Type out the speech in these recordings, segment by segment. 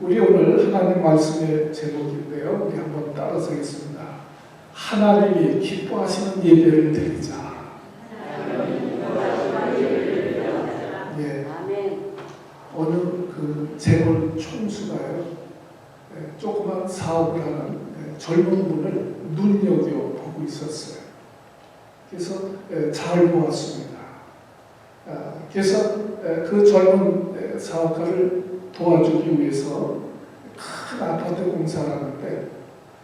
우리 오늘 하나님 말씀의 제목인데요. 우리 한번 따라서 하겠습니다. 하나님이 기뻐하시는 예배를 드리자. 예. 어느 그 재벌 총수가요, 조그만 사업을 하는 젊은 분을 눈여겨보고 있었어요. 그래서 잘 보았습니다. 그래서 그 젊은 사업가를 도와주기 위해서 큰 아파트 공사를 하는데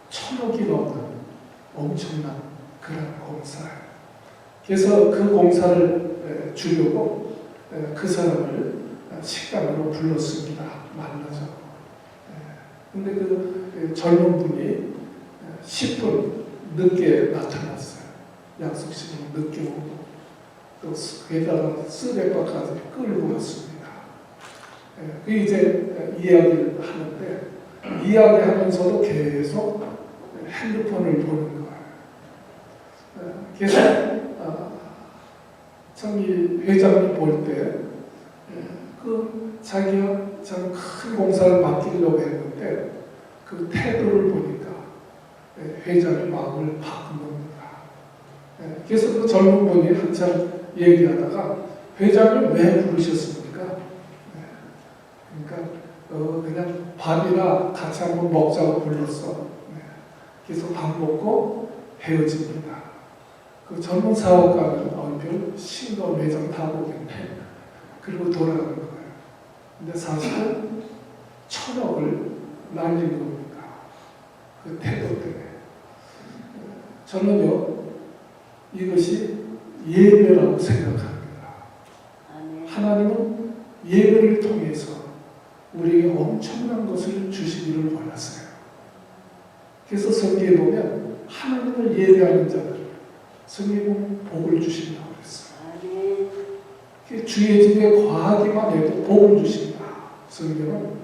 1,000억이 넘는 엄청난 그런 공사예요. 그래서 그 공사를 주려고 그 사람을 식당으로 불렀습니다. 만나자고. 근데 그 젊은 분이 10분 늦게 나타났어요. 약속 시간 늦게 오고 또 게다가 쓰레빠까지 끌고 왔습니다. 그 이제 이야기를 하는데 이야기하면서도 계속 핸드폰을 보는 거예요. 그래서 참 이 회장님 볼 때 그 자기가 참 큰 공사를 맡기려고 했는데 그 태도를 보니까 회장의 마음을 바꾼 겁니다. 그래서 그 젊은 분이 한참 얘기하다가 회장님 왜 부르셨습니까? 그러니까 그냥 밥이나 같이 한번 먹자고 불렀어. 그래서 밥 먹고 헤어집니다. 그 젊은 사업가는 별 싱거운 회장 다 보겠네. 그리고 돌아가는 거예요. 근데 사실은 1,000억을 날린 겁니다. 그 태도 때문에. 저는요, 이것이 예배라고 생각합니다. 하나님은 예배를 통해서 우리에게 엄청난 것을 주시기를 원하세요. 그래서 성경에 보면 하나님을 예배하는 자들, 성경은 복을 주신다고 그랬어요. 주의 집에 거하기만 해도 복을 주신다. 성경은.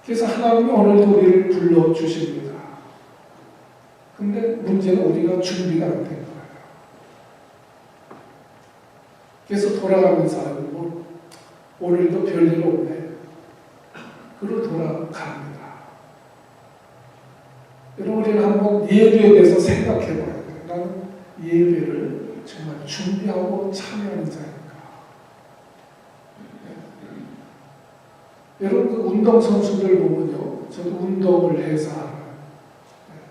그래서 하나님이 오늘도 우리를 불러주십니다. 근데 문제는 우리가 준비가 안 된 거예요. 그래서 돌아가는 사람은 뭐 오늘도 별일 없네. 그러고 돌아갑니다. 여러분, 우리는 한번 예배에 대해서 생각해 봐야 돼요. 나는 예배를 정말 준비하고 참여하는 자인가. 여러분, 그 운동선수들 보면요, 저도 운동을 해서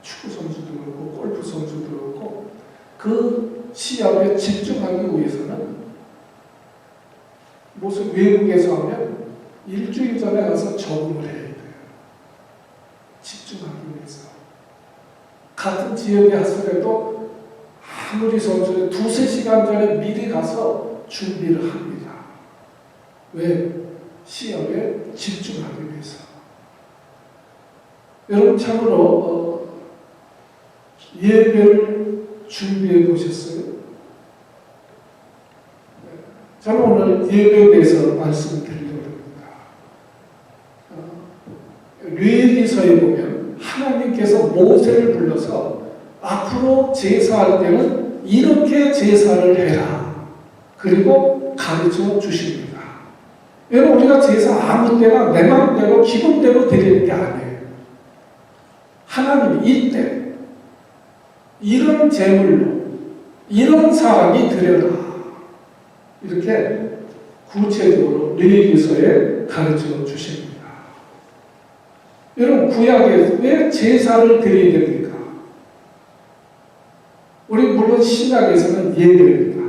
축구 선수도 그렇고 골프 선수도 그렇고 그 시합에 집중하기 위해서는 무슨 외국에서 하면 일주일 전에 가서 적응을 해야 돼요. 집중하기 위해서. 같은 지역에 하더라도 아무리 선수는 2-3시간 전에 미리 가서 준비를 합니다. 왜? 시합에 집중하기 위해서. 여러분, 참으로 예배를 준비해 보셨어요? 저는 오늘 예배에 대해서 말씀드리려고 합니다. 레위기서에 보면 하나님께서 모세를 불러서 앞으로 제사할 때는 이렇게 제사를 해라. 그리고 가르쳐 주십니다. 여러분, 우리가 제사 아무 때나 내 마음대로 기분대로 드리는 게 아니에요. 하나님이 이때 이런 제물로 이런 사람이 드려라. 이렇게 구체적으로 레위기서에 가르쳐 주십니다. 여러분, 구약에 왜 제사를 드려야 됩니까? 우리 물론 신약에서는 예배입니다.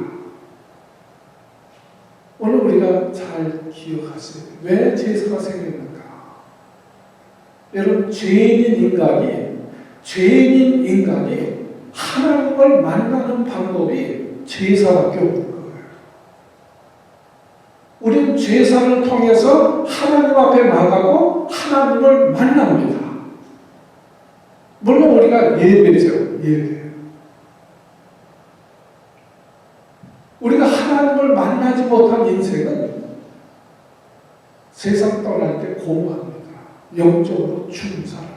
오늘 우리가 잘 기억하세요. 왜 제사가 생겼는가? 여러분, 죄인인 인간이 하나님을 만나는 방법이 제사밖에 없는 거예요. 우리는 제사를 통해서 하나님 앞에 나가고 하나님을 만납니다. 물론 우리가 예배죠. 예배. 우리가 하나님을 만나지 못한 인생은 세상 떠날 때 공허합니다. 영적으로 죽은 사람이에요.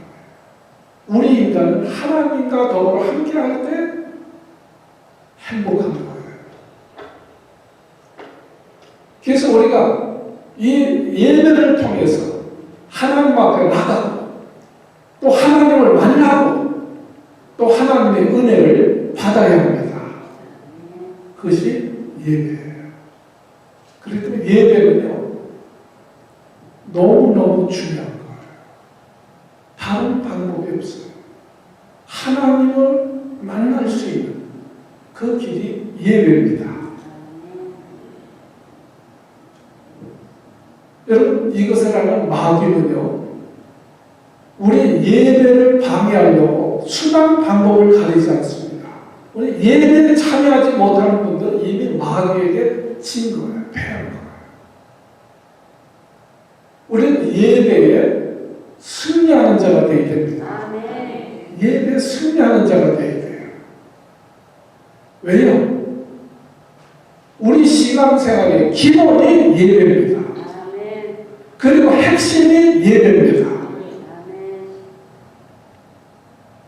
우리 인간은 하나님과 더불어 함께할 때 행복한 거예요. 그래서 우리가 이 예배를 통해서 하나님 앞에 나가고 또 하나님을 만나고 또 하나님의 은혜를 받아야 합니다. 그것이 예배예요. 그렇기 때문에 예배는요 너무너무 중요한 거예요. 다른 방법이 없어요. 하나님을 만날 수 있는 그 길이 예배입니다. 여러분, 이것을 아는 마귀는요 우리 예배를 방해하려고 수단 방법을 가리지 않습니다. 우리 예배에 참여하지 못하는 분들은 이미 마귀에게 진 거예요. 패한 거예요. 우리는 예배에 승리하는 자가 되어야 됩니다. 예배에 승리하는 자가 되어야 돼요. 왜요? 우리 신앙생활의 기본이 예배입니다. 그리고 핵심이 예배입니다.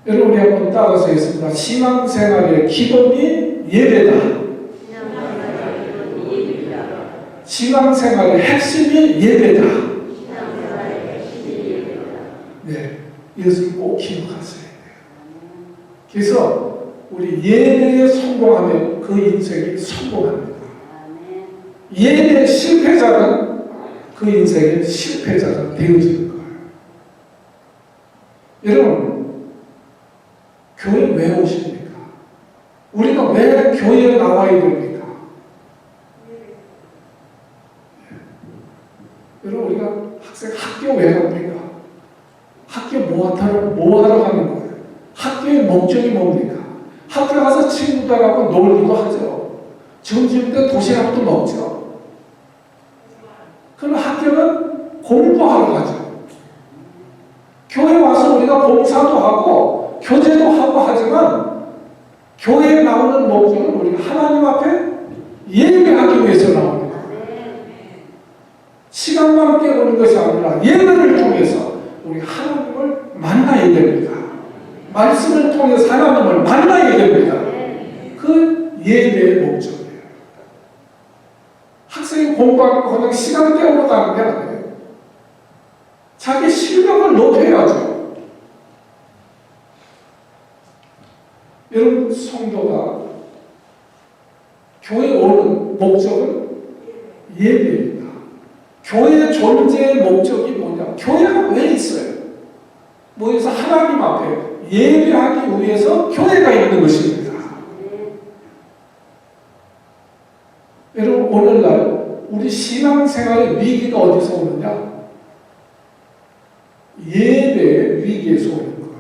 여러분, 우리 한번 따라서 했습니다. 신앙생활의 기본이 예배다. 신앙생활의 핵심이 예배다. 네, 이것을 꼭 기억하세요. 그래서 우리 예배에 성공하면 그 인생이 성공합니다. 예배 실패자는 그 인생의 실패자가 되어지는 거예요. 여러분, 교회 왜 오십니까? 우리가 왜 교회에 나와야 됩니까? 여러분, 우리가 학교 왜 갑니까? 학교 뭐 하러 가는 거예요? 학교의 목적이 뭡니까? 학교 가서 친구들하고 놀기도 하죠. 점심 때 도시락도 먹죠. 그럼 학교는 공부하러 가죠. 교회 와서 우리가 봉사도 하고 교제도 하고 하지만 교회에 나오는 목적은 우리가 하나님 앞에 예배하기 위해서 나옵니다. 시간만 깨우는 것이 아니라 예배를 통해서 우리 하나님을 만나야 됩니다. 말씀을 통해서 하나님을 만나야 됩니다. 그 예배의 목적이에요. 학생이 공부하는 거 그냥 시간 때우러 가는 게 아니에요. 자기 실력을 높여야죠. 여러분, 성도가 교회에 오는 목적은 예배입니다. 교회의 존재의 목적이 뭐냐? 교회가 왜 있어요? 모여서 하나님 앞에 예배하기 위해서 교회가 있는 것입니다. 여러분, 오늘날 우리 신앙생활의 위기가 어디서 오느냐? 예배의 위기에서 오는 거예요.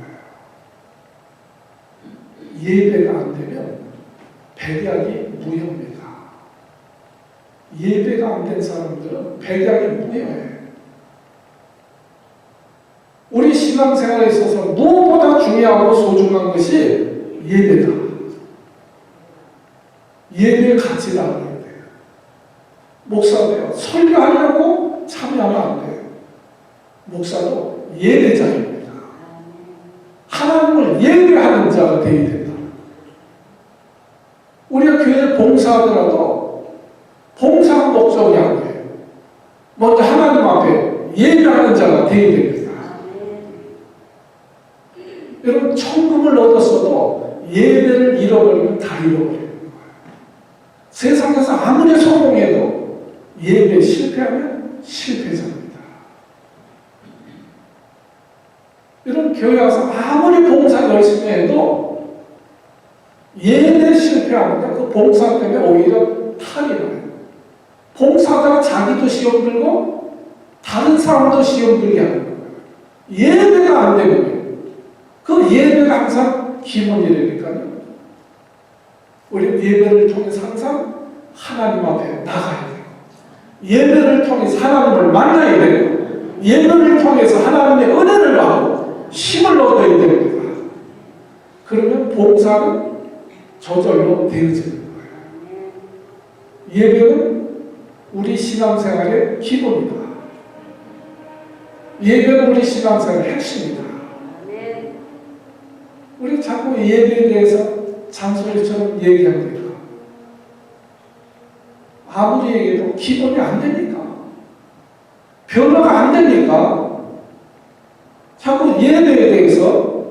예배가 안 되면 백약이 무효입니다. 예배가 안 된 사람들은 백약이 무효예요. 우리 신앙생활에 있어서 무엇보다 중요하고 소중한 것이 예배다. 예배의 가치를 알아야 돼요. 목사도요, 설교하려고 참여하면 안 돼요. 목사도 예배자입니다. 하나님을 예배하는 자가 되어야 된다. 우리가 교회에 봉사하더라도 봉사한 목적이 아니에요. 먼저 하나님 앞에 예배하는 자가 되어야 됩니다. 여러분, 천금을 얻었어도 예배를 잃어버리면 다 잃어버려요. 세상에서 아무리 성공해도 예배에 실패하면 실패자입니다. 여러분, 교회 와서 아무리 봉사 열심히 해도 예배에 실패하면 그 봉사 때문에 오히려 탈이 나요. 봉사하다가 자기도 시험 들고 다른 사람도 시험 들게 하는 거예요. 예배가 안 되거든요. 그 예배가 항상 기본이라니까요. 우리 예배를 통해서 항상 하나님 앞에 나가야 돼요. 예배를 통해서 하나님을 만나야 되고, 예배를 통해서 하나님의 은혜를 받고 힘을 얻어야 됩니다. 그러면 봉사는 저절로 되어지는 거예요. 예배는 우리 신앙생활의 기본이다. 예배는 우리 신앙생활의 핵심이다. 우리 자꾸 예배에 대해서 잔소리처럼 얘기합니다. 아무리 얘기해도 기본이 안 되니까, 변화가 안 되니까 한번 예배에 대해서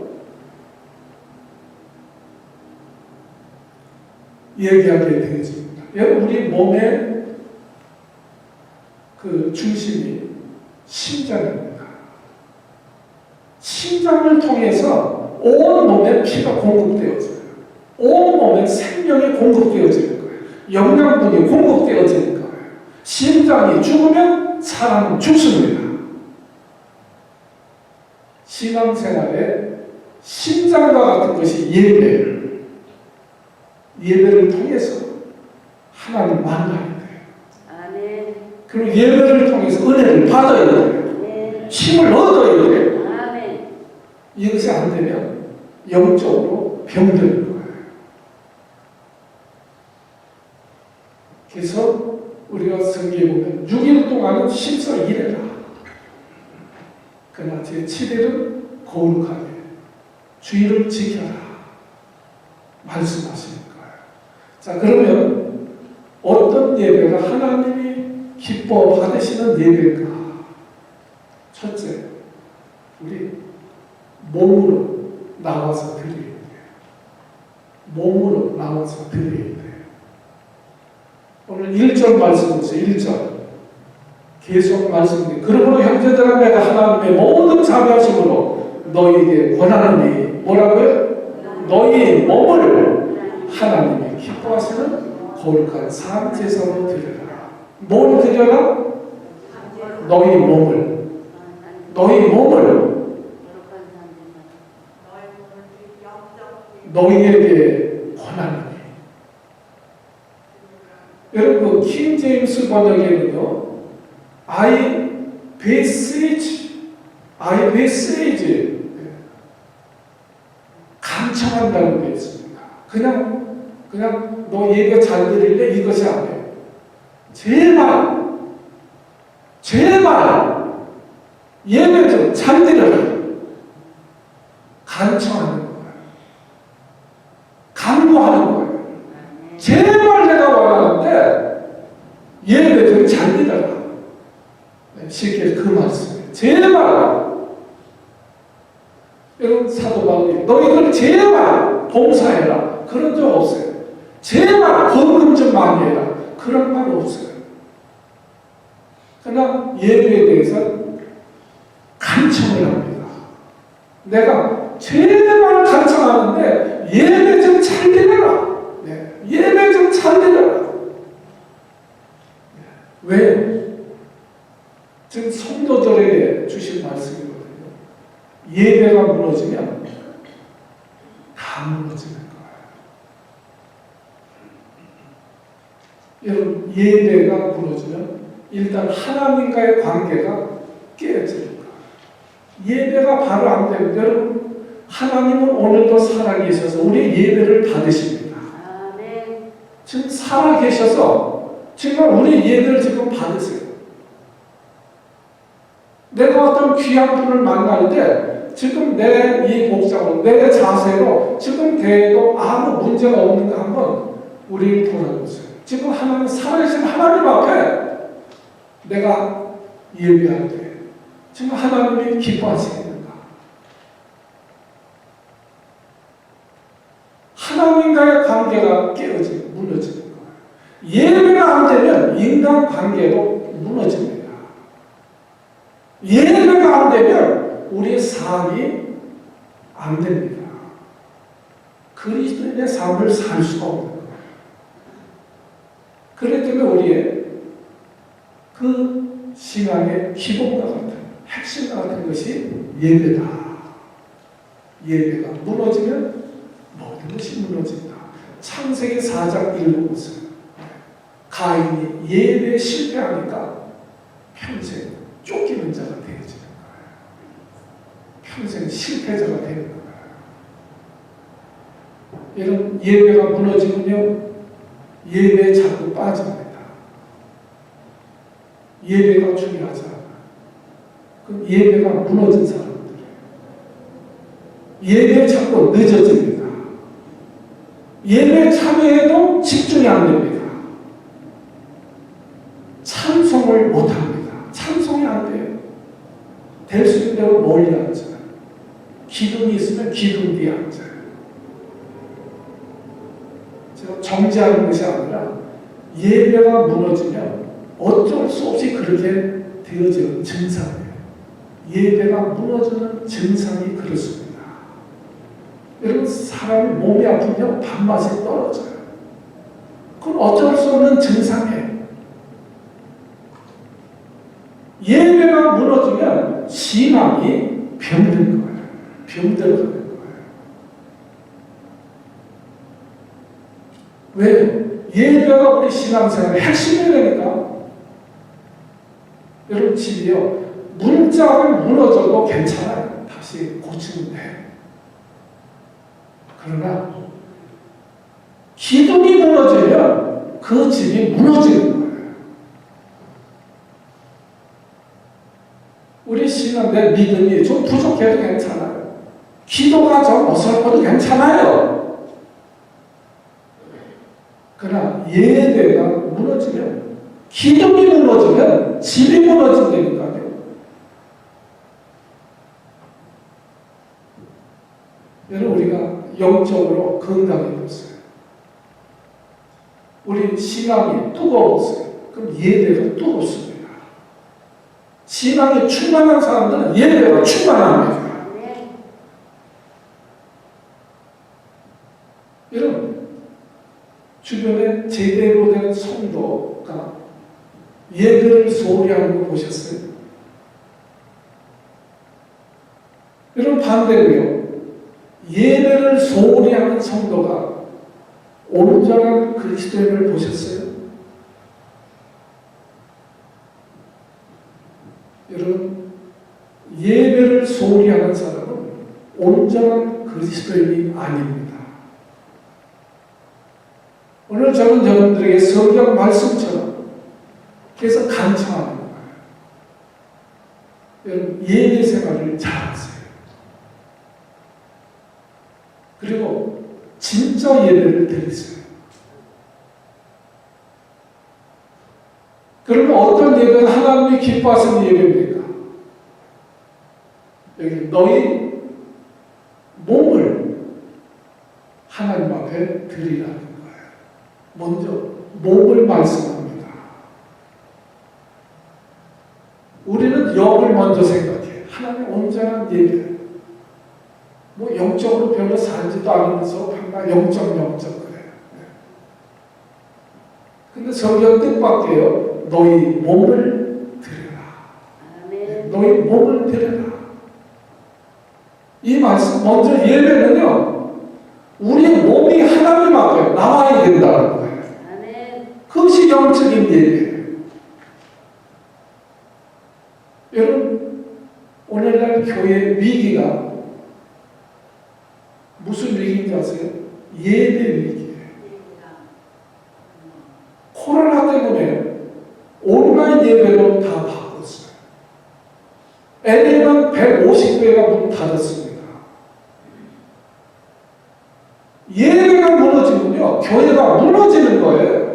얘기하게 되어집니다. 여러분, 우리 몸의 그 중심이 심장입니다. 심장을 통해서 온 몸에 피가 공급되어져요. 온 몸에 생명이 공급되어지는 거예요. 영양분이 공급되어지는 거예요. 심장이 죽으면 사람은 죽습니다. 신앙생활에 심장과 같은 것이 예배예요. 예배를 통해서 하나님 만나야 돼요. 아멘. 그리고 예배를 통해서 은혜를 받아야 돼요. 네. 힘을 얻어야 돼요. 아멘. 이것이 안 되면 영적으로 병드는 거예요. 그래서 우리가 성경에 보면 6일 동안은 힘써 일해라. 그러나 제7일은 거룩하게 주의를 지켜라 말씀하시는 거예요. 자, 그러면 어떤 예배가 하나님이 기뻐 받으시는 예배인가? 첫째, 우리 몸으로 나와서 드려야 돼요. 몸으로 나와서 드려야 돼요. 오늘 1절 말씀 보세요. 1절 계속 말씀드려요. 그러므로 형제들아, 내가 하나님의 모든 자비하심으로 너희에게 권하노니, 뭐라고요? 너희 몸을 하나님이 기뻐하시는 거룩한 산제사로 드려라. 뭘 드려라? 너희 몸을. 너희 몸을 너희에게 권하노니. 여러분, 킹 제임스 번역에는요, I beseech, 간청한다는 게 있습니다. 그냥 너 예배 잘 드릴래? 이것이 아니에요. 제발 예배 좀 잘 드려라. 간청하는 거예요. 간구하는 거예요. 제발 내가 원하는데 예배 좀 잘 드려라. 쉽게 그 말씀이에요. 제발. 여러분, 사도 바울이 너희들 제발 봉사해라. 그런 적 없어요. 제발 헌금 좀 많이 해라. 그런 말 없어요. 그러나 예배에 대해서 간청을 합니다. 내가 제발 간청하는데 예배 좀 잘 드려라. 네. 예배 좀 잘 드려라. 왜? 지금 성도들에게 주신 말씀이거든요. 예배가 무너지면 다 무너지는 거예요. 여러분, 예배가 무너지면 일단 하나님과의 관계가 깨어지는 거예요. 예배가 바로 안 되면, 여러분, 하나님은 오늘도 살아계셔서 우리 예배를 받으십니다. 아멘. 지금 살아계셔서 지금 우리 예배를 지금 받으세요. 내가 어떤 귀한 분을 만나는데 지금 내 이 복장으로, 내 자세로 지금 대해도 아무 문제가 없는가 한번 우리를 돌아보세요. 지금 하나님, 살아계신 하나님 앞에 내가 예배할 때 지금 하나님이 기뻐하시겠는가? 하나님과의 관계가 깨어지고 무너지는 거예요. 예배가 안 되면 인간 관계도 무너집니다. 예배가 안 되면 우리의 삶이 안 됩니다. 그리스도인의 삶을 살 수가 없는 거예요. 그렇기 때문에 우리의 그 신앙의 기본과 같은, 핵심과 같은 것이 예배다. 예배가 무너지면 모든 것이 무너진다. 창세기 4장 1보세요. 가인이 예배에 실패하니까 평생 쫓기는 자가 되어지는 거예요. 평생 실패자가 되는 거예요. 여러분, 예배가 무너지면요, 예배에 자꾸 빠집니다. 예배가 중요하지 않아요. 그럼 예배가 무너진 사람들이에요. 예배에 자꾸 늦어집니다. 예배에 참여해도 집중이 안 됩니다. 찬송을 못합니다. 찬송이 안 돼요. 될 수 있는 대로 멀리 앉아요. 기둥이 있으면 기둥 뒤에 앉아요. 제가 정지하는 것이 아니라 예배가 무너지면 어쩔 수 없이 그렇게 되어지는 증상이에요. 예배가 무너지는 증상이 그렇습니다. 여러분, 사람이 몸이 아프면 밥맛이 떨어져요. 그건 어쩔 수 없는 증상이에요. 예배가 무너지면 신앙이 병든 거예요. 병들어가는 거예요. 왜요? 예배가 우리 신앙생활의 핵심이라니까. 여러분, 집이요, 문짝을 무너져도 괜찮아요. 다시 고치면 돼요. 그러나 기둥이 무너지면 그 집이 무너지는 거예요. 우리 신앙, 내 믿음이 좀 부족해도 괜찮아요. 기도가 좀 어설퍼도 괜찮아요. 그러나 예배가 무너지면, 기둥이 무너지면 집이 무너진다니까요. 여러분, 우리가 영적으로 건강해졌어요. 우리 신앙이 뜨거웠어요. 그럼 예배가 뜨겁습니다. 신앙이 충만한 사람들은 예배가 충만합니다. 여러분, 주변에 제대로 된 성도가 예배를 소홀히 하는 거 보셨어요? 여러분, 반대로요, 예배를 소홀히 하는 성도가 온전한 그리스도인을 보셨어요? 여러분, 예배를 소홀히 하는 사람은 온전한 그리스도인이 아닙니다. 오늘 저는 여러분들에게 성경 말씀처럼 그래서 간청하는 거예요. 여러분, 예배 생활을 잘하세요. 그리고 진짜 예배를 드리세요. 그러면 어떤 예배는 하나님이 기뻐하시는 예배입니까? 여기 너희 몸을 하나님 앞에 드리라는 거예요. 먼저 몸을 말씀합니다. 우리는 영을 먼저 생각해. 하나님 온전한 예배. 뭐 영적으로 별로 살지도 않으면서 항상 영적 그래요. 근데 성경 뜻밖에요. 너희 몸을 드려라. 너희 몸을 드려라. 이 말씀, 먼저 예배는요, 우리 몸이 하나님 앞에 나와야 된다는 거예요. 그것이 영적인 예배예요. 여러분, 오늘날 교회 위기가 무슨 위기인지 아세요? 예배 위기예요. 코로나 때문에 온라인 예배로 다 바꿨어요. LA는 150배가 문 닫았습니다. 예배가 무너지면요, 교회가 무너지는 거예요.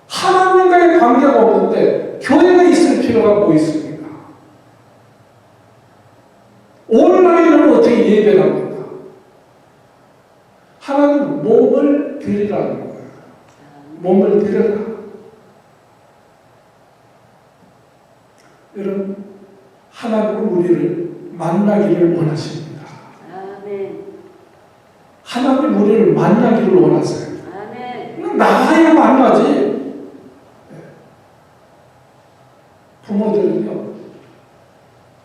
하나님과의 관계가 없는데 교회가 있을 필요가 뭐 있습니까? 온라인으로 어떻게 예배를 합니까? 하나님 몸을 드리라는 거예요. 몸을 드려라. 여러분, 하나님은 우리를 만나기를 원하십니다. 하나님 우리를 만나기를 원하세요. 나가야 만나지. 부모들은요,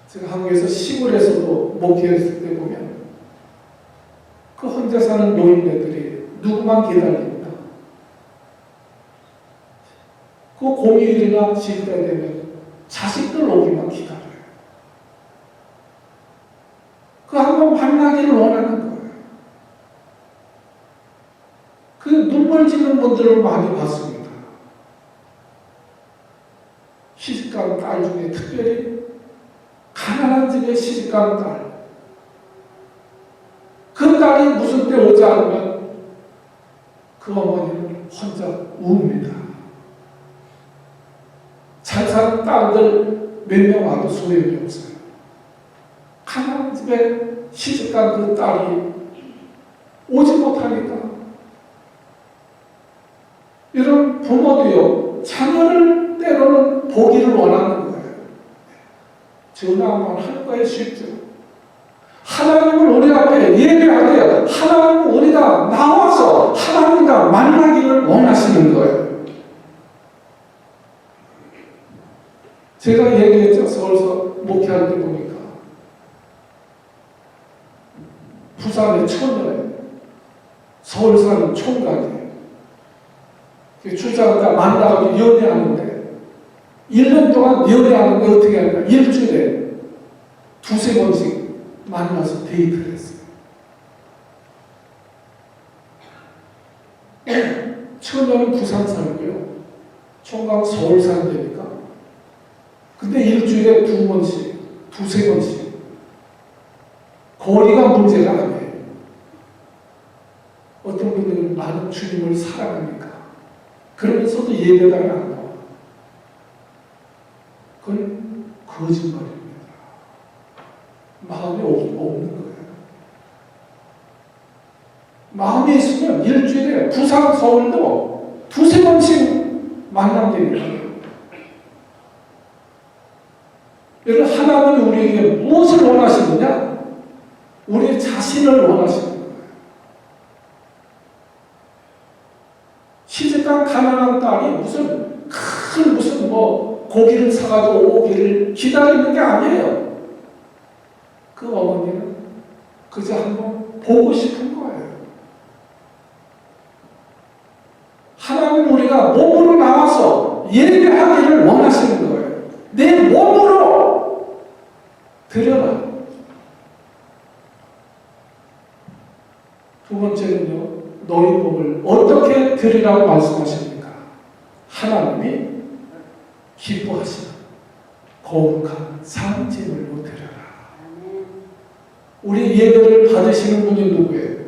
제가 한국에서 시골에서도 목회했을 때 보면 그 혼자 사는 노인네들이 누구만 기다립니다. 그 공휴일이나 쉴 때 되면 자식들 오기만 기다려요. 그 한번 만나기를 원하는 거예요. 그 눈물 짓는 분들을 많이 봤습니다. 시집간 딸 중에 특별히 가난한 집에 시집간 딸. 그 딸이 무슨 때 오지 않으면 그 어머니는 혼자 웁니다. 잘 사는 딸들 몇 명 와도 소용이 없어요. 가난한 집에 시집간 그 딸이 오지 못하니까 이런 부모도요, 자녀를 때로는 보기를 원하는 거예요. 전화만 할 거에 쉽죠. 하나님을 우리 앞에 예배하되 하나님을 우리가 나와서 하나님과 만나기를 원하시는 거예요. 제가 얘기했죠. 서울서 목회할 때 보니까 부산의 처녀에 서울 사는 총각이에요. 출장가 만나가지고 연애하는데 1년 동안 연애하는데 어떻게 하냐, 일주일에 두세 번씩 만나서 데이트를 했어요. 처녀는 부산 살고요, 총각 서울 사는데니까. 근데 일주일에 두 번씩, 두세 번씩. 거리가 문제가 아니에요. 어떤 분들은 나는 주님을 사랑하니까 그러면서도 예배당에 안 나와. 그건 거짓말입니다. 마음이 없는 거예요. 마음이 있으면 일주일에 부산, 서울도 두세 번씩 만난다니까요. 여러분, 하나님이 우리에게 무엇을 원하시느냐? 우리 자신을 원하시는 거예요. 시집간 가난한 딸이 무슨 고기를 사가지고 오기를 기다리는 게 아니에요. 그 어머니는 그저 한번 보고 싶은 거예요. 하나님 우리가 몸으로 나와서 예배하기를 원하시는 거예요. 내 몸으로 드려라. 두 번째는요, 너희 몸을 어떻게 드리라고 말씀하십니까? 하나님이 기뻐하시는 거룩한 상제물로 드려라. 우리 예배를 받으시는 분이 누구예요?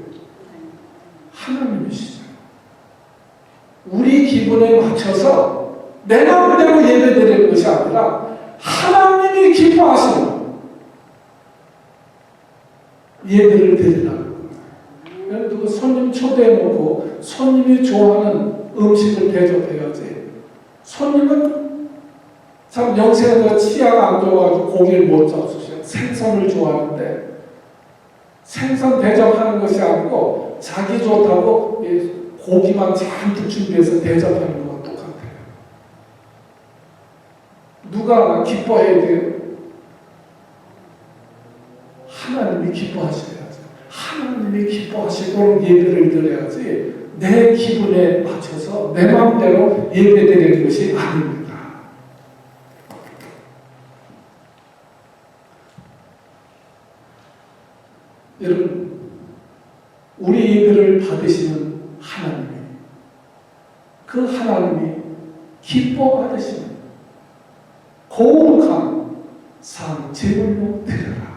하나님이시죠. 우리 기분에 맞춰서 내 마음대로 예배 드리는 것이 아니라 하나님이 기뻐하시는 예배를 드리라는 거예요. 누구 손님 초대해놓고 손님이 좋아하는 음식을 대접해야지. 손님은 참 영생에서 치아가 안 좋아가지고 고기를 못 잡수셔요. 생선을 좋아하는데 생선 대접하는 것이 아니고 자기 좋다고 고기만 잔뜩 준비해서 대접하는 것과 똑같아요. 누가 기뻐해야 돼요? 하나님이 기뻐하셔야죠. 하나님이 기뻐하시도록 예배를 드려야지 내 기분에 맞춰서 내 마음대로 예배드리는 것이 아닙니다. 여러분, 우리 예배를 받으시는 하나님이, 그 하나님이 기뻐받으시는 거룩한 상 제물로 드려라.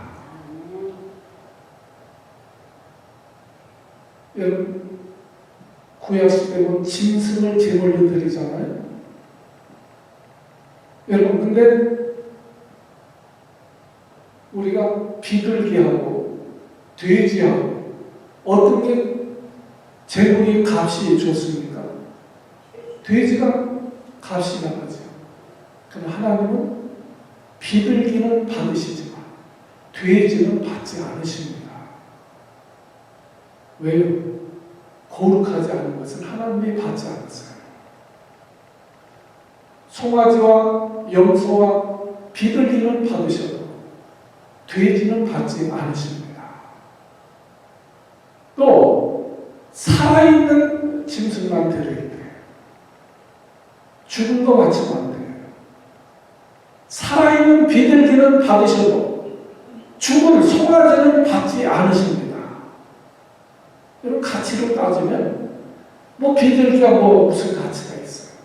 여러분, 구약시대 보면 짐승을 제물로 드리잖아요. 여러분, 근데 우리가 비둘기하고 돼지하고 어떤 게 제물이 값이 좋습니까? 돼지가 값이 나가죠. 그럼 하나님은 비둘기는 받으시지만 돼지는 받지 않으십니다. 왜요? 거룩하지 않은 것은 하나님이 받지 않았어요. 송아지와 염소와 비둘기는 받으셔도 돼지는 받지 않으십니다. 또 살아있는 짐승만 드려야 돼요. 죽은 거 받지면 안 돼요. 살아있는 비둘기는 받으셔도 죽은 송아지는 받지 않으십니다. 이런 가치로 따지면 비둘기가 무슨 가치가 있어요?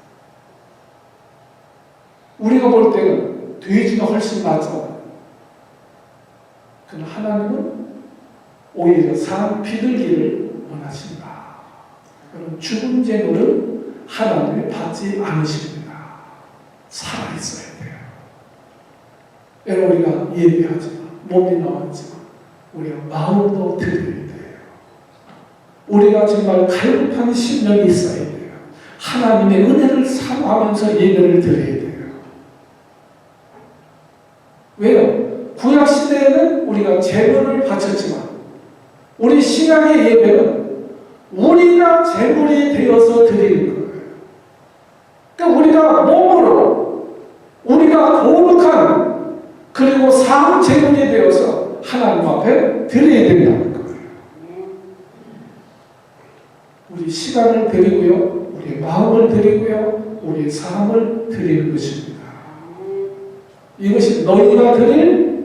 우리가 볼 때는 돼지가 훨씬 낫잖아요. 그러나 하나님은 오히려 산 비둘기를 원하신다. 그럼 죽은 제물은 하나님이 받지 않으십니다. 살아있어야 돼요. 여러분, 우리가 예배하지만 몸이 나왔지만 우리가 마음도 드려야 돼요. 우리가 정말 갈급한 심령이 있어야 돼요. 하나님의 은혜를 사모하면서 예배를 드려야 돼요. 왜요? 구약시대에는 우리가 제물을 바쳤지만 우리 신약의 예배는 우리가 제물이 되어서 드리는 거예요. 그러니까 우리가 몸으로 우리가 거룩한 그리고 상 제물이 되어서 하나님 앞에 드려야 된다는 거예요. 우리 시간을 드리고요, 우리 마음을 드리고요, 우리 삶을 드리는 것입니다. 이것이 너희가 드릴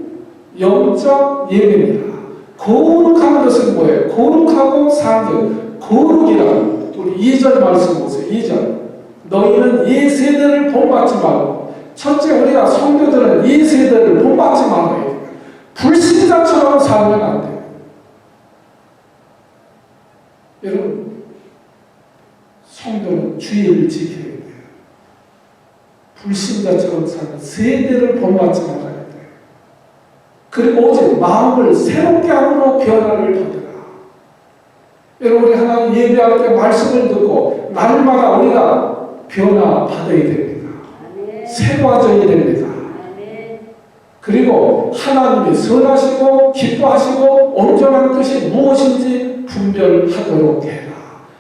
영적 예배입니다. 거룩한 것은 뭐예요? 거룩하고 상전, 거룩이란 우리 2절 말씀 보세요. 2절. 너희는 이 세대를 본받지 말고, 첫째 우리가 성도들은 이 세대를 본받지 말아야 돼요. 불신자처럼 살면 안 돼요. 여러분, 성도는 주의를 지켜야 돼요. 불신자처럼 살면 세대를 본받지 말아야 돼요. 그리고 오직 마음을 새롭게 함으로 변화를 받으라. 여러분, 우리 하나님 예배할 때 말씀을 듣고 날마다 우리가 변화 받아야 됩니다. 새로워져야 됩니다. 그리고 하나님이 선하시고 기뻐하시고 온전한 뜻이 무엇인지 분별하도록 해라.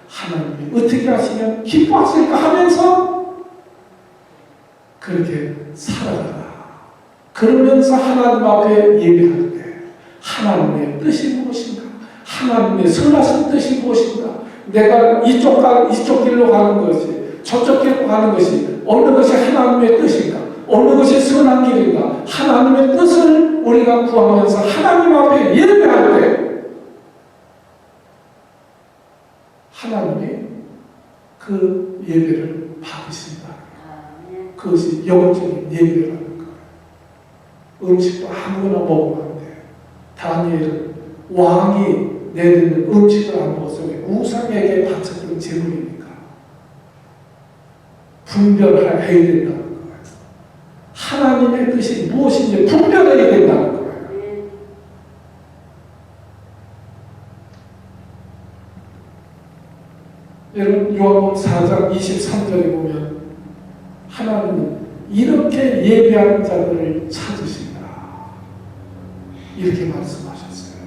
하나님이 어떻게 하시면 기뻐하실까 하면서 그렇게 살아가라. 그러면서 하나님 앞에 예배할 때 하나님의 뜻이 무엇인가? 하나님의 선하신 뜻이 무엇인가? 내가 이쪽 길로 가는 것이 저쪽 길로 가는 것이 어느 것이 하나님의 뜻인가? 어느 것이 선한 길인가? 하나님의 뜻을 우리가 구하면서 하나님 앞에 예배할 때 하나님이 그 예배를 받으신다. 그것이 영적인 예배라는 거예요. 음식도 아무거나 먹으면 안 돼요. 다니엘은 왕이 내리는 음식을 안 먹어서 우상에게 바쳤던 제물이니까 분별해야 된다는 거예요. 하나님의 뜻이 무엇인지 분별해야 된다는 거예요. 여러분, 요한복음 4장 23절에 보면 하나님은 이렇게 예배하는 자들을 찾으신다. 이렇게 말씀하셨어요.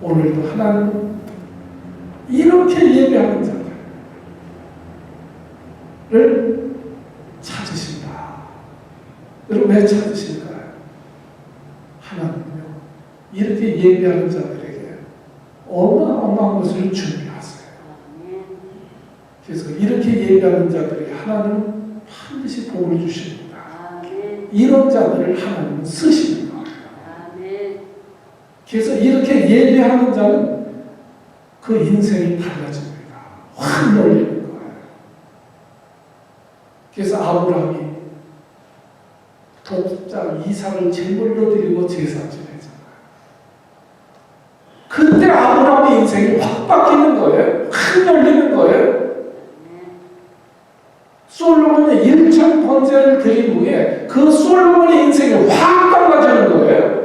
오늘도 하나님은 이렇게 예배하는 자들을 찾으신다. 여러분, 왜 찾으실까요? 하나님은요, 이렇게 예배하는 자들에게 어마어마한 것을 준비하세요. 그래서 이렇게 예배하는 자들에게 하나님은 반드시 복을 주십니다. 이런 자들을 하나님은 쓰시는 거예요. 그래서 이렇게 예배하는 자는 그 인생이 달라집니다. 확 열리는 거예요. 그래서 아브라함이 독자 이삭을 제물로 드리고 제사 지내잖아요. 그때 아브라함의 인생이 확 바뀌는 거예요. 확 열리는 거예요. 솔로몬이 1천 번제를 드린 후에 그 솔로몬의 인생이 확 달라지는 거예요.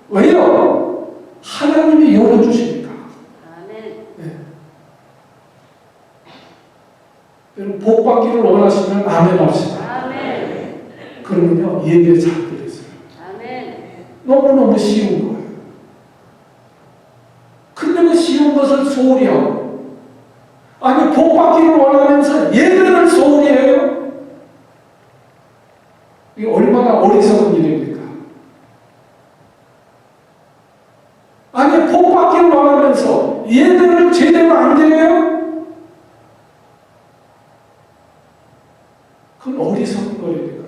왜요? 하나님이 열어주시니까. 네. 여러분, 복 받기를 원하시면 아멘 합시다. 그러면요, 예배 잘 드리세요. 너무너무 쉬운 거예요. 근데 그 쉬운 것을 소홀히 하고, 아니, 복 받기를 원하면서 예배를 소홀히 해요? 이게 얼마나 어리석은 일입니까? 아니, 복 받기를 원하면서 예배를 제대로 안 드려요? 그건 어리석은 거니까요.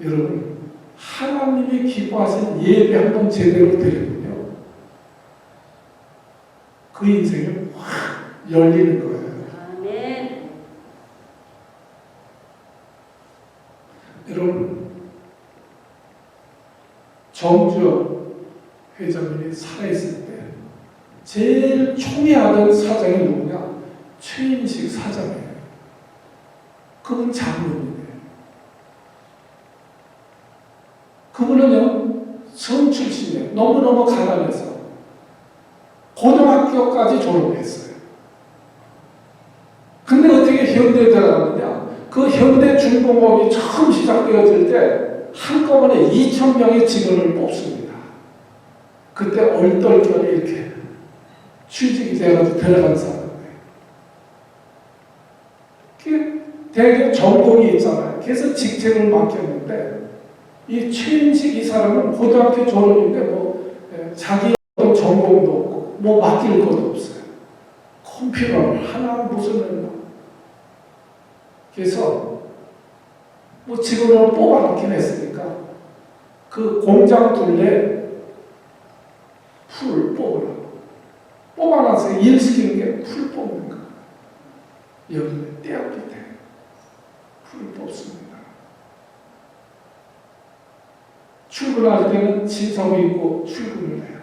여러분, 하나님이 기뻐하신 예배 한번 제대로 드리면요, 그 인생이 확 열리는 거예요. 여러분, 정주영 회장님이 살아있을 때 제일 총애하던 사장이 누구냐? 최인식. 1식 4장이에요. 그분 장로님이에요. 그분은요, 성 출신이에요. 너무너무 가난해서 고등학교까지 졸업했어요. 근데 어떻게 현대에 들어갔느냐? 그 현대 중공업이 처음 시작되어질 때 한꺼번에 2,000명의 직원을 뽑습니다. 그때 얼떨결에 이렇게 취직이 돼가지고 들어간 사람이에요. 대개 전공이 있잖아요. 그래서 직책을 맡겼는데 이 최인식 이 사람은 고등학교 졸업인데 뭐 자기 어떤 전공도 없고 뭐 맡길 것도 없어요. 컴퓨터를 하나 무슨 그래서 뭐 직원을 뽑아놓긴 했으니까 그 공장 둘레 풀을 뽑으라고 뽑아놔서 일시키는 게 풀 뽑는 거예요. 여기는 떼어 밑에 풀을 뽑습니다. 출근할 때는 진성을 입고 출근을 해요.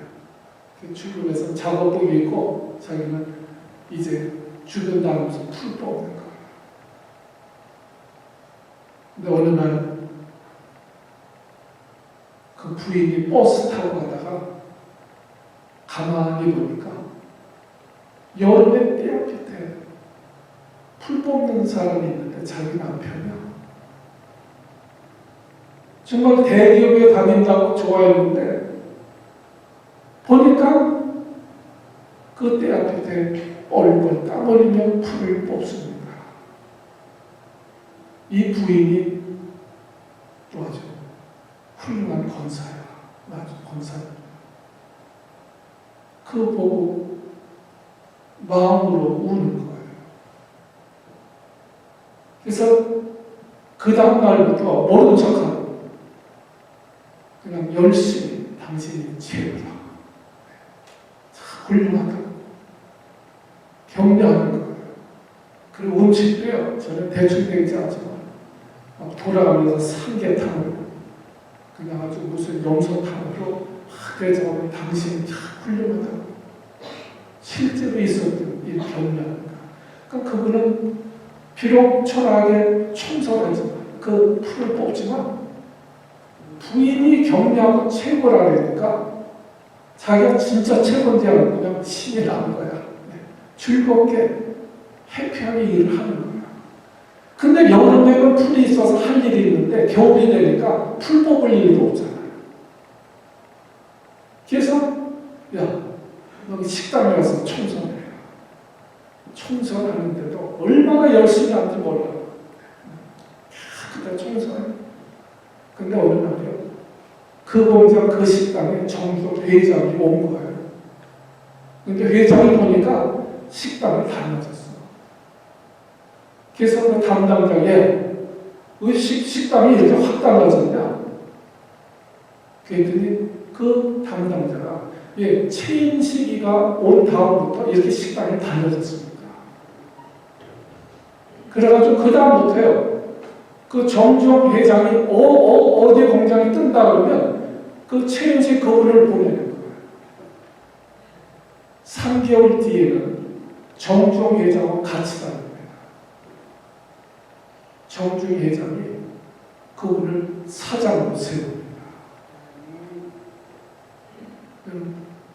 출근해서 작업복 입고 자기는 이제 주변 다니면서 풀 뽑는 거예요. 근데 어느 날 그 부인이 버스 타고 가다가 가만히 보니까 여름에 떼 밑에 풀 뽑는 사람이 있는데 자기 남편이야. 정말 대기업에 다닌다고 좋아했는데 보니까 그 떼 앞에 뻘뻘 땀 흘리며 풀을 뽑습니다. 이 부인이 또 아주 훌륭한 권사야. 아주 권사야. 그거 보고 마음으로 우는 거예요. 그래서 그 다음 날부터 모른 척하고 그냥 열심히 당신이 최고다. 훌륭하다. 격려하는 거예요. 그리고 음식도요, 저는 대충 되지 않지만 돌아가면서 삼계탕을 그냥 아주 무슨 염소탕으로 그래서 당신이 참 훌륭하다고 실제로 있었던 일 격려하는 거예요. 그러니까 그분은 비록 초라하게 청소하지만 그 풀을 뽑지만 부인이 격려하고 최고라 그러니까 자기가 진짜 최고인지 알고 그냥 신이 나는 거야. 즐겁게 해피하게 일을 하는 거야. 근데 여름에는 풀이 있어서 할 일이 있는데 겨울이 되니까 풀 뽑을 일도 없잖아요. 그래서 야, 여기 식당에 가서 청소를 해요. 청소를 하는데도 얼마나 열심히 하는지 몰라요. 그때 청소해요. 근데 어느 날이요. 그 공장 그 식당에 정부 회장이 온 거예요. 근데 회장이 보니까 식당이 달라졌어. 그래서 그 담당자에 왜 식당이 이렇게 확 달라졌냐? 그랬더니 그 담당자가 최인식이가 온 다음부터 이렇게 식당이 달라졌습니다. 그래가지고 그 다음부터요. 그 정주영 회장이 어디 공장이 뜬다 그러면 그 최인식 그분을 보내는 거예요. 3개월 뒤에는 정주영 회장하고 같이 가는 거예요. 정주영 회장이 그분을 사장으로 세웁니다.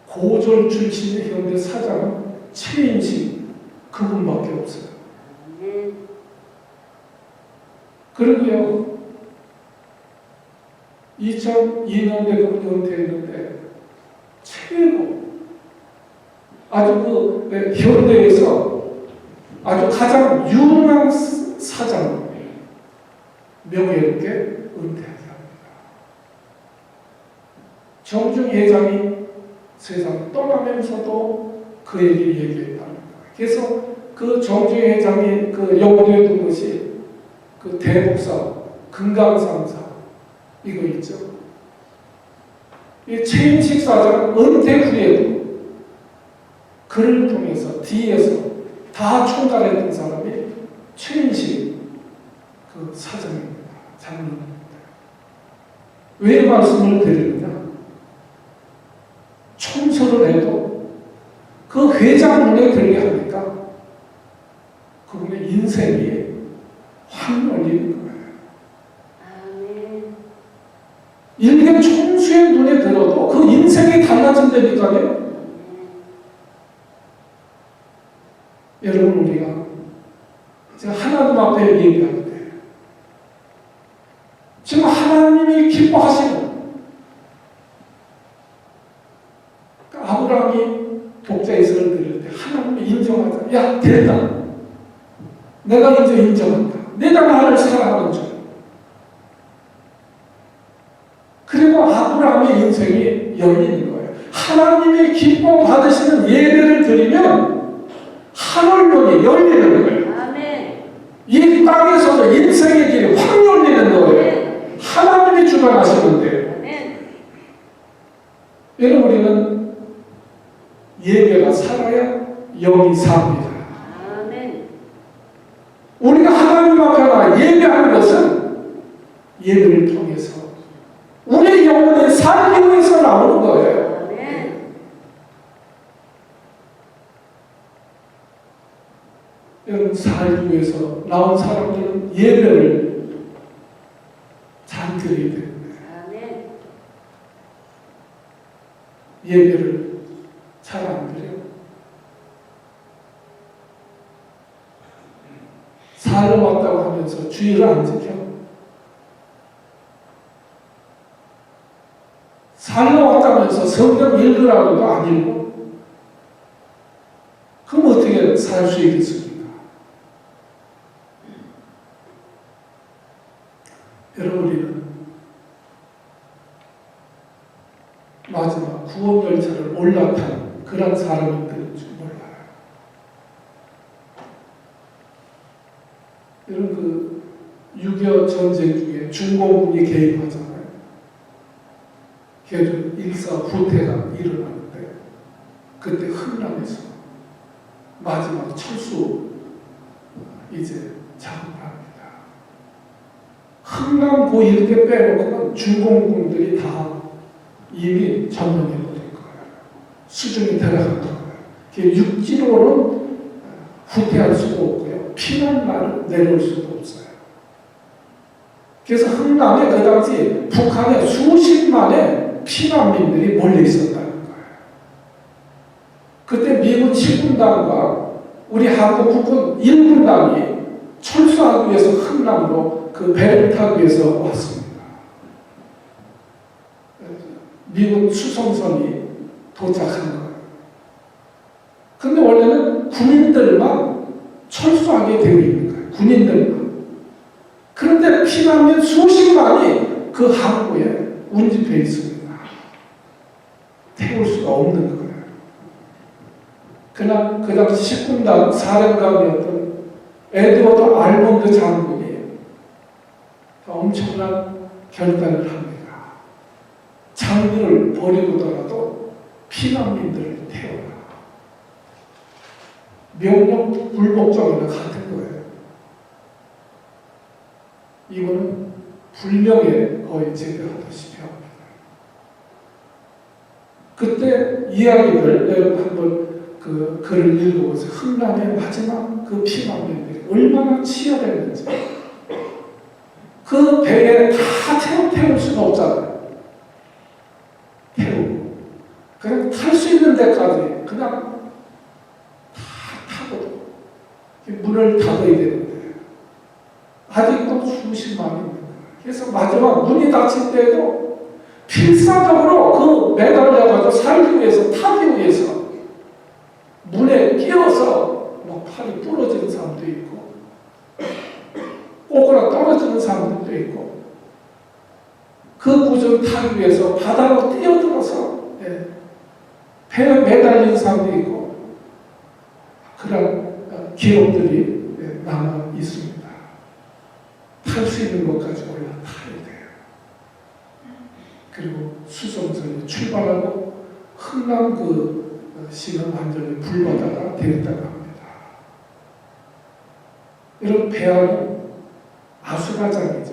고졸 출신의 현대 사장은 최인식 그분밖에 없어요. 그리고요 2002년에 그분이 은퇴했는데 최고 아주 그 현대에서 아주 가장 유능한 사장 명예롭게 은퇴하게 합니다. 정중 회장이 세상을 떠나면서도 그에게 얘기했답니다. 그래서 그 정중 회장이 그 염두에 둔 것이 그 대목사, 금강산사 이거 있죠. 이 최인식 사장은 은퇴 후에도 그를 통해서 뒤에서 다 총괄했던 사람이 최인식 그 사장입니다. 장로입니다. 왜 말씀을 드리느냐? 청소를 해도 그 회장 눈에 들게 하니까 그분의 인생이 확 열리는 거예요. 일개 총수의 눈에 들어도 그 인생이 달라진다니까요. 여러분, 우리가 제가 하나님 앞에 얘기할 때 지금 하나님이 기뻐하시는 아브라함이 독자의 선을 들을 때 하나님이 인정하자. 야, 됐다. 내가 이제 인정한다. 내가 나를 사랑하는 줄. 그리고 아브라함의 인생이 열리는 거예요. 하나님이 기뻐 받으시는 예배를 드리면 하늘문이 열리는 거예요. 아멘. 이 땅에서도 인생의 길이 확 열리는 거예요. 하나님이 주관하시는데. 아멘. 여러분, 우리는 예배가 살아야 영이 삽니다. 아멘. 우리가 하나님 앞에 나가 예배하는 것은 예배를 통해서 우리의 영혼이 살기 위해서 나오는 거예요. 아멘. 여러분, 살기 위해서 나온 사람들은 예배를 잘 드려야 됩니다. 아멘. 예배를 잘 안 드려요. 살러 왔다고 하면서 주의를 안 지켜. 살러 왔다면서 성경 읽으라고도 안 읽고. 그럼 어떻게 살 수 있겠습니까? 여러분, 우리는 마지막 구원 열차를 올라탄 그런 사람들인 줄 몰라요. 여러분, 그 6.25 전쟁 중에 중공군이 개입하잖아요. 그래서 일사 후퇴가 일어나는데 그때 흥남에서 마지막 철수 이제 작업합니다. 흥남 고 이렇게 빼놓고는 중공군들이 다 이미 점령해버린 거예요. 수중에 들어간 거예요. 육지로는 후퇴할 수도 없고요. 피난만 내려올 수도 없어요. 그래서 흥남에 그 당시 북한에 수십만의 피난민들이 몰려 있었다는 거예요. 그때 미군 7군단과 우리 한국 국군 1군단이 철수하기 위해서 흥남으로 그 배를 타기 위해서 왔습니다. 미군 수송선이 도착한 거예요. 근데 원래는 군인들만 철수하게 되어 있는 거예요. 군인들만. 그런데 피난민 수십만이 그 항구에 운집해 있습니다. 태울 수가 없는 거예요. 그러나 그 당시 10군단 사령관이었던 에드워드 알몬드 장군이 엄청난 결단을 합니다. 장비를 버리고더라도 피난민들을 태워라. 명령 불복종이나 같은 거예요. 이거는 불명예 거의 제기하다시피 합니다. 그때 이야기를 여러분 한번 그 글을 읽어보세요. 흥남의 마지막 그 피난민들이 얼마나 치열했는지. 그 배에 다 태울 수는 없잖아요. 태우고 그냥 탈 수 있는 데까지 그냥 다 타고 문을 닫아야 되는데 아직도 수십만이 있는 거예요. 그래서 마지막 문이 닫힐 때에도 필사적으로 그 매달려가지고 살기 위해서 타기 위해서 문에 끼어서 막 팔이 부러지는 사람도 있고 꼬꾸라 떨어지는 사람들도 있고 그 구조를 타기 위해서 바다로 뛰어들어서 배에 매달리는 사람도 있고 그런 기록들이 남아 있습니다. 탈 수 있는 것까지 올라타야 돼요. 그리고 수송선이 출발하고 흥남 그 시는 완전히 불바다가 되었다고 합니다. 이런 배안은 아수라장이죠.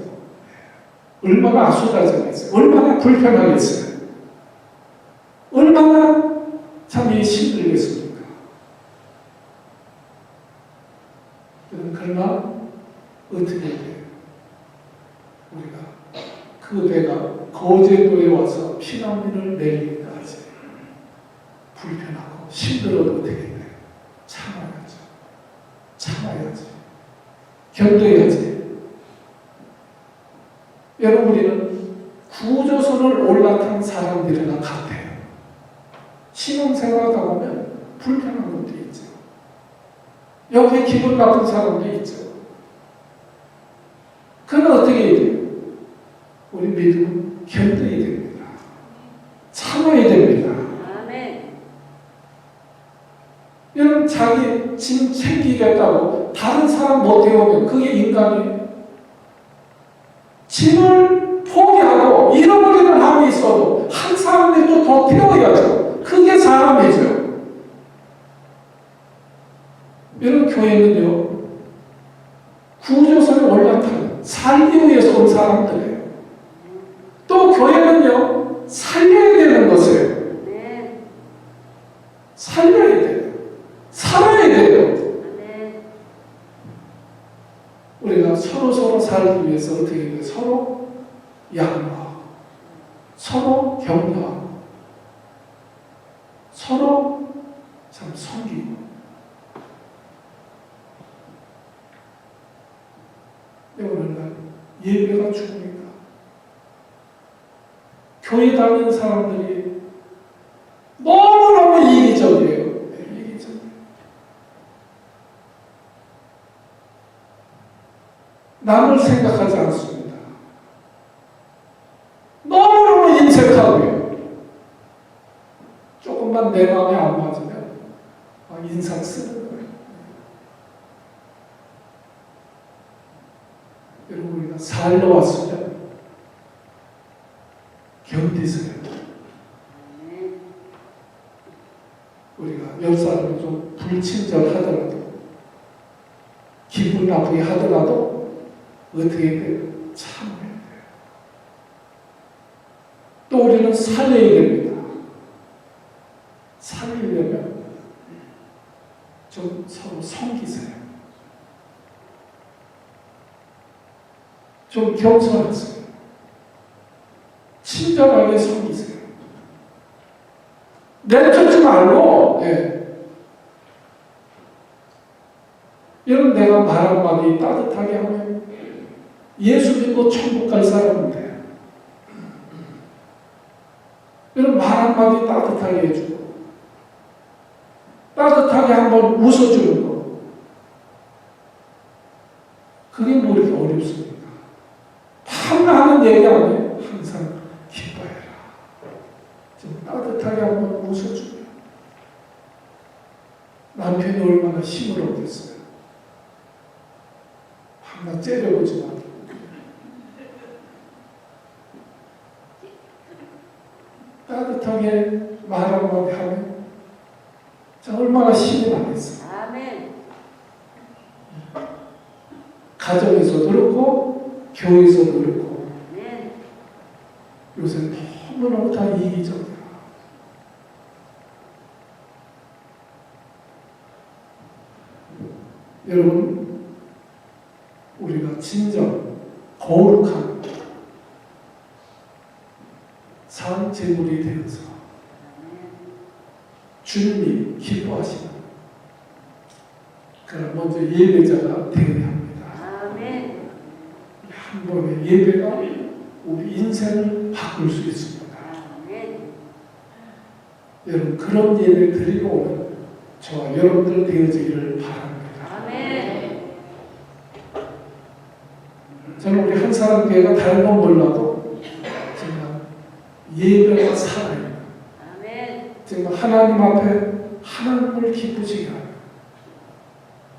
얼마나 아수라장이었어요. 얼마나 불편하겠어요. 얼마나 참 힘들겠습니까. 그러나 어떻게 돼요? 우리가 그 배가 거제도에 와서 피난민을 내리기까지 불편하고 힘들어도 되겠네. 참아야죠. 참아야지. 견뎌야지. 여러분, 우리는 구조선을 올라탄 사람들이나 같아요. 신앙생활하다 보면 불편한 것도 있죠. 여기에 기분 나쁜 사람도 있죠. 그건 어떻게 해야 돼요? 우리 믿음은 견뎌야 됩니다. 참아야 됩니다. 아멘. 여러분, 자기 짐 챙기겠다고 다른 사람 못 태우면 그게 인간이에요. 짐을 포기하고 잃어버리는 마음이 있어도 한 사람이 또 더 태워야죠. 그게 사람이죠. 여러분, 교회는요, 구조선에 올라타는 살기 위해서 온 사람들이에요. 또 교회는요, 살려야 되는 것이에요. 아멘. 살려야 돼요. 살아야 돼요. 아멘. 우리가 서로 살기 위해서 어떻게 해야 돼요? 서로 양보하고, 서로 격려하고, 서로 참 섬기고. 오늘날 예배가 죽으니까 교회 다니는 사람들이 너무너무 이기적이에요. 이기적이에요. 남을 생각하지 않습니다. 너무너무 인색하고요. 조금만 내 마음에 안 맞으면 인상 쓰는 거예요. 여러분, 우리가 살러 왔으면 견디세요. 우리가 옆 사람을 좀 불친절하더라도, 기분 나쁘게 하더라도 어떻게 돼요? 참아야 돼요. 또 우리는 살려야 됩니다. 살리려면 좀 서로 섬기세요. 좀 겸손하세요. 친절하게 섬기세요. 내쫓지 말고, 여러분, 내가 말 한마디 따뜻하게 하면 예수 믿고 천국 갈 사람인데, 여러분, 말 한마디 따뜻하게 해주고, 따뜻하게 한번 웃어주는 거, 그게 뭐 이렇게 어렵습니까? 하는 얘기 아니에요. 항상 기뻐해라. 좀 따뜻하게 한번 웃어주면 남편이 얼마나 힘을 얻겠어요. 항상 째려보지만 따뜻하게 말 한마디 하면 얼마나 힘이 나겠어요. 아멘. 가정에서도 그렇고 교회에서도 그렇고 아멘. 요새 너무너무 다 이기적이야. 여러분, 우리가 진정 거룩한 산 제물이 되어서 주님이 기뻐하시는 그런 먼저 예배자가 되어야 합니다. 아멘. 한 번의 예배가 우리 인생을 바꿀 수 있습니다. 아멘. 여러분, 그런 예배 드리고 오는 저와 여러분들 되어지기를 바랍니다. 아멘. 저는 우리 한 사람 교회가 다른 건 몰라도 정말 예배가 살아요. 아멘. 정말 하나님 앞에 하나님을 기쁘시게 하는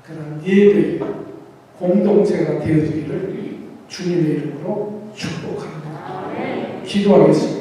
그런 예배의 공동체가 되어지기를 주님의 이름으로 축복합니다. 아멘. 기도하겠습니다.